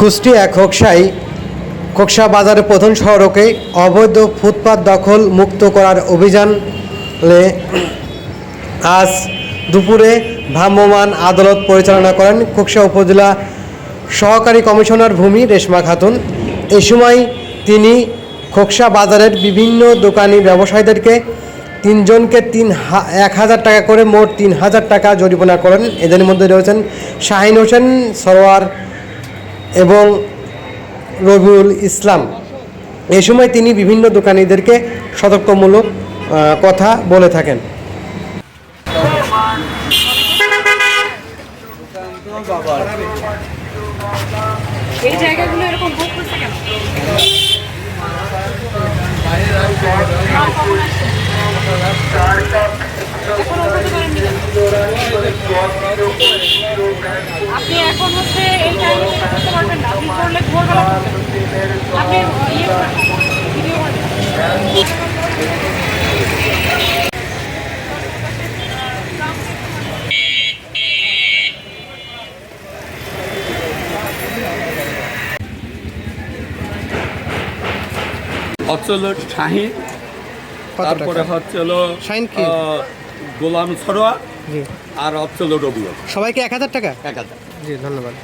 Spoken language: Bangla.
কুষ্টিয়া খোকসা বাজারের প্রধান সড়কে অবৈধ ফুটপাত দখল মুক্ত করার অভিযানে আজ দুপুরে ভ্রাম্যমাণ আদালত পরিচালনা করেন খোকসা উপজেলা সহকারী কমিশনার ভূমি রেশমা খাতুন। এই সময় তিনি খোকসা বাজারের বিভিন্ন দোকানি ব্যবসায়ীদেরকে তিনজনকে 1,000 টাকা করে মোট 3,000 টাকা জরিমানা করেন। এদের মধ্যে রয়েছেন শাহিন হোসেন, সরোয়ার এবং রবিউল ইসলাম। এই সময় তিনি বিভিন্ন দোকানীদেরকে সতর্কমূলক কথা বলে থাকেন। এই জায়গাগুলো এরকম বুক করছে কেন? আপনি এখন হচ্ছে এই টাইমে করতে পারবেন না। আপনি করলে ভোরবেলা আপনি ভিডিও হচ্ছিল শাহিন, তারপরে হচ্ছিল গোলাম সরোয়া, আর হচ্ছিল রবিউল। সবাইকে 1,000 টাকা। 1,000। জি, ধন্যবাদ।